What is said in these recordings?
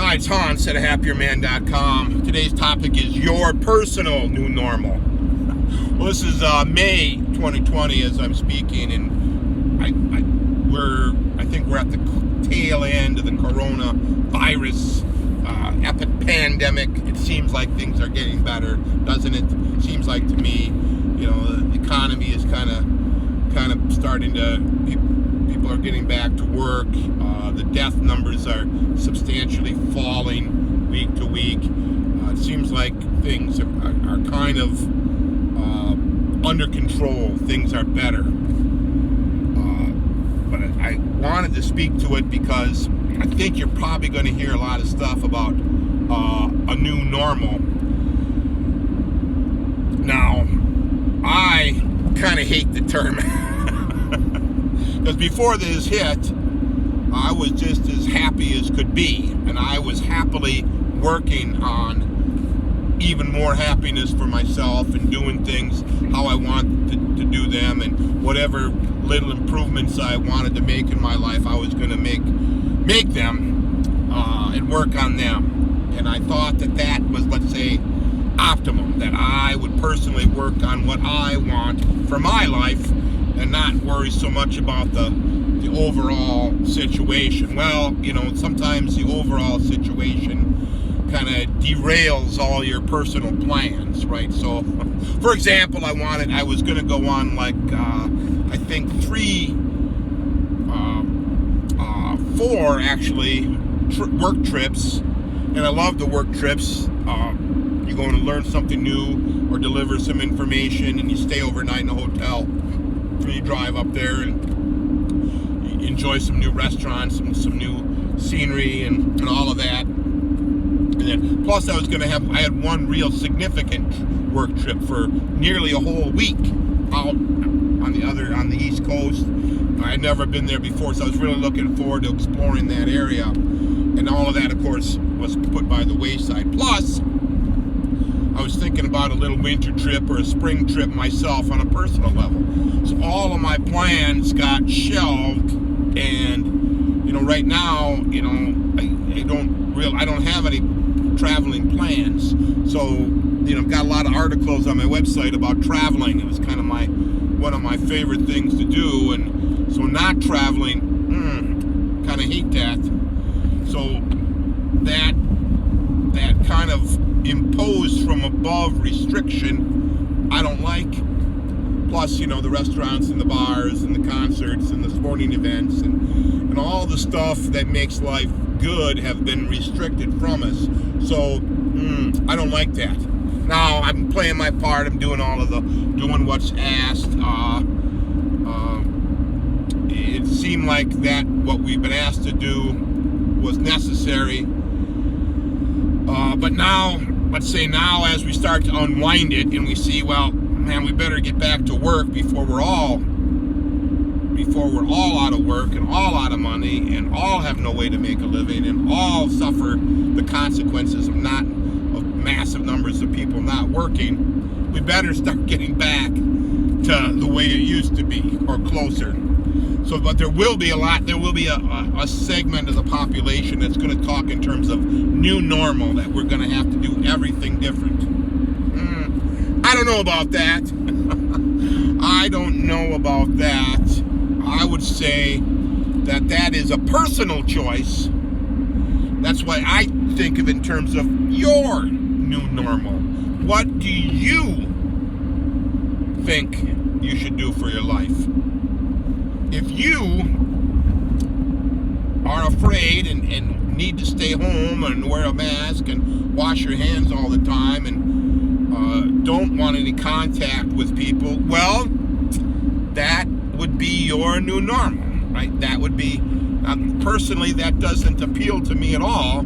Hi, it's Hans at happierman.com. Today's topic is your personal new normal. Well, this is May 2020 as I'm speaking, and I think we're at the tail end of the coronavirus pandemic. It seems like things are getting better, doesn't it? It seems like to me, the economy is kind of starting to. People are getting back to work. The death numbers are substantially falling week to week. It seems like things are kind of under control. Things are better. But I wanted to speak to it because I think you're probably going to hear a lot of stuff about a new normal. Now, I kind of hate the term. Because before this hit, I was just as happy as could be, and I was happily working on even more happiness for myself and doing things how I want to do them, and whatever little improvements I wanted to make in my life, I was going to make them and work on them. And I thought that was, let's say, optimum, that I would personally work on what I want for my life and not worry so much about the overall situation. Well, sometimes the overall situation kind of derails all your personal plans, right? So, for example, I was going to go on I think 4 actually work trips, and I love the work trips. You're going to learn something new or deliver some information, and you stay overnight in a hotel. You drive up there and enjoy some new restaurants, some new scenery, and all of that. And then, plus, I had one real significant work trip for nearly a whole week out on the East Coast. I had never been there before, so I was really looking forward to exploring that area. And all of that, of course, was put by the wayside. Plus, I was thinking about a little winter trip or a spring trip myself on a personal level. So all of my plans got shelved, and right now, I don't have any traveling plans. So I've got a lot of articles on my website about traveling. It was kind of one of my favorite things to do, and so not traveling, kind of hate that. So that kind of imposed from above restriction I don't like. Plus, the restaurants and the bars and the concerts and the sporting events and all the stuff that makes life good have been restricted from us. So I don't like that. Now I'm playing my part. I'm doing doing what's asked. It seemed like that what we've been asked to do was necessary. But now, let's say now as we start to unwind it and we see, well, man, we better get back to work before we're all out of work and all out of money and all have no way to make a living and all suffer the consequences of massive numbers of people not working. We better start getting back to the way it used to be or closer. So, but there will be a segment of the population that's going to talk in terms of new normal, that we're going to have to do everything different. I don't know about that. I don't know about that. I would say that is a personal choice. That's why I think of it in terms of your new normal. What do you think you should do for your life? If you are afraid and need to stay home and wear a mask and wash your hands all the time and don't want any contact with people, well, that would be your new normal, right? That would be, personally, that doesn't appeal to me at all.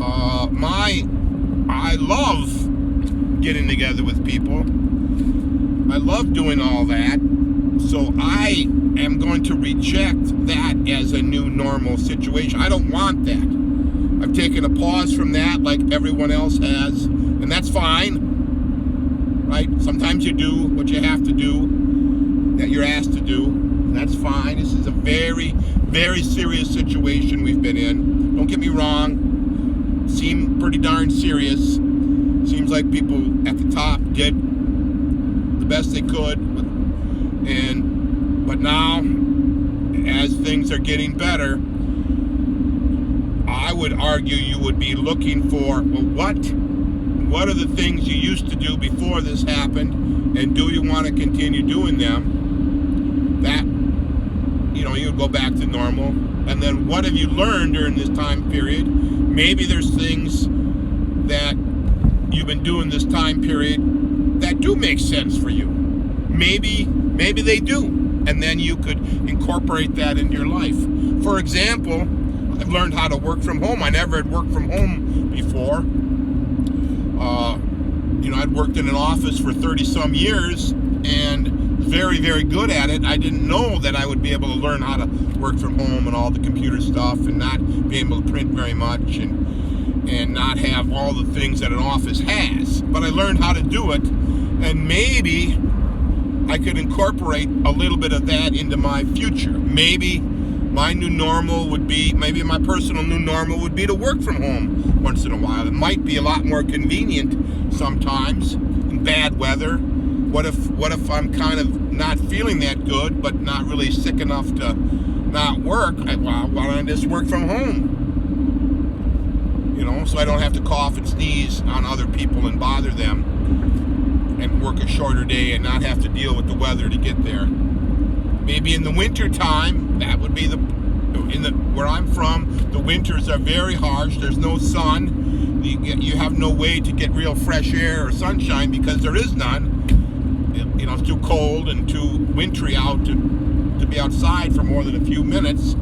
I love getting together with people. I love doing all that. So I am going to reject that as a new normal situation. I don't want that. I've taken a pause from that like everyone else has, and that's fine, right? Sometimes you do what you have to do, that you're asked to do. That's fine. This is a very, very serious situation we've been in. Don't get me wrong. seem pretty darn serious. Seems like people at the top did the best they could, but now, as things are getting better, I would argue you would be looking for, well, what are the things you used to do before this happened, and do you want to continue doing them? That, you would go back to normal. And then what have you learned during this time period? Maybe there's things that you've been doing this time period that do make sense for you. Maybe they do. And then you could incorporate that into your life. For example, I've learned how to work from home. I never had worked from home before. I'd worked in an office for 30-some years and very, very good at it. I didn't know that I would be able to learn how to work from home and all the computer stuff and not be able to print very much and not have all the things that an office has. But I learned how to do it, and maybe I could incorporate a little bit of that into my future. Maybe my personal new normal would be to work from home once in a while. It might be a lot more convenient sometimes in bad weather. What if I'm kind of not feeling that good, but not really sick enough to not work? Why don't I just work from home? So I don't have to cough and sneeze on other people and bother them, and work a shorter day and not have to deal with the weather to get there. Maybe in the winter time, that would be where I'm from, the winters are very harsh. There's no sun. You have no way to get real fresh air or sunshine because there is none. It's too cold and too wintry out to be outside for more than a few minutes.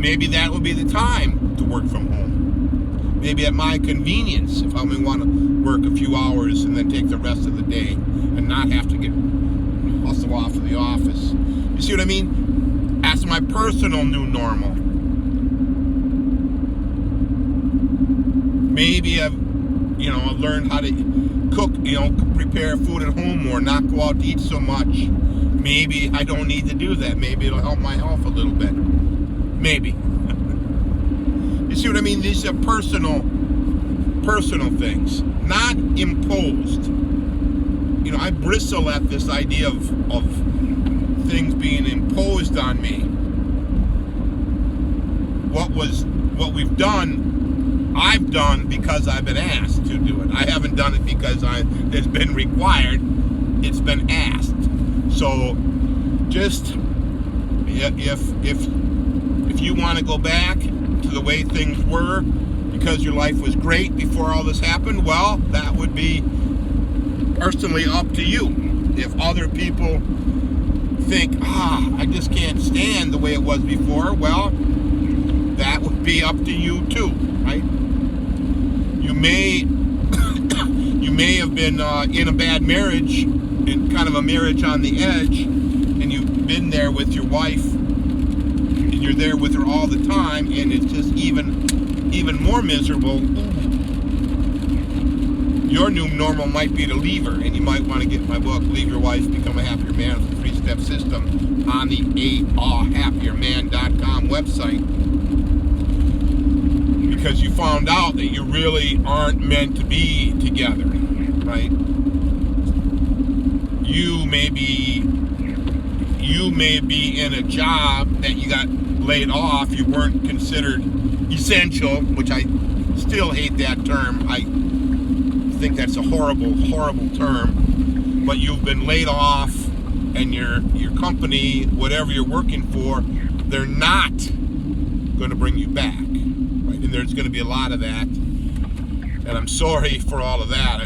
Maybe that would be the time to work from home. Maybe at my convenience, if I want to work a few hours and then take the rest of the day and not have to get hustle off of the office. You see what I mean? That's my personal new normal. Maybe I've learned how to cook, prepare food at home more, not go out to eat so much. Maybe I don't need to do that. Maybe it'll help my health a little bit. Maybe. You see what I mean? These are personal things, not imposed. I bristle at this idea of things being imposed on me. What we've done, I've done because I've been asked to do it. I haven't done it because it's been required. It's been asked. So, just if you want to go back to the way things were because your life was great before all this happened, well, that would be personally up to you. If other people think, I just can't stand the way it was before, well, that would be up to you too, right? You may have been in a bad marriage, in kind of a marriage on the edge, and you've been there with your wife, and you're there with her all the time, and it's just even more miserable. Your new normal might be to leave her, and you might want to get my book, Leave Your Wife, Become a Happier Man, with a 3-step system on the ahappierman.com website. Because you found out that you really aren't meant to be together, right? You may be in a job that you got laid off. You weren't considered essential, which I still hate that term. I think that's a horrible, horrible term. But you've been laid off, and your company, whatever you're working for, they're not going to bring you back, right? And there's going to be a lot of that, and I'm sorry for all of that.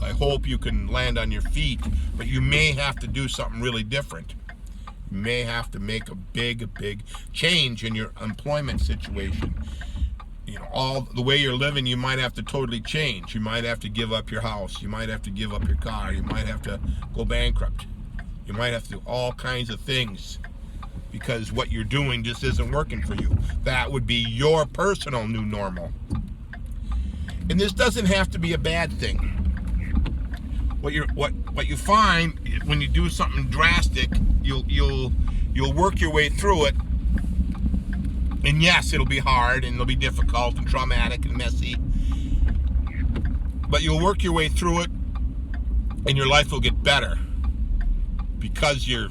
I hope you can land on your feet, but you may have to do something really different. You may have to make a big change in your employment situation. All the way you're living, you might have to totally change. You might have to give up your house. You might have to give up your car. You might have to go bankrupt. You might have to do all kinds of things because what you're doing just isn't working for you. That would be your personal new normal. And this doesn't have to be a bad thing. What you find when you do something drastic, you'll work your way through it, And yes, it'll be hard and it'll be difficult and traumatic and messy. But you'll work your way through it and your life will get better because your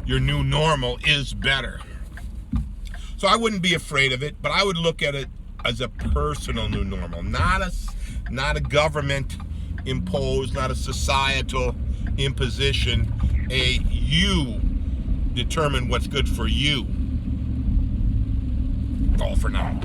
new normal is better. So I wouldn't be afraid of it, but I would look at it as a personal new normal, not a government imposed, not a societal imposition. You determine what's good for you. All for now.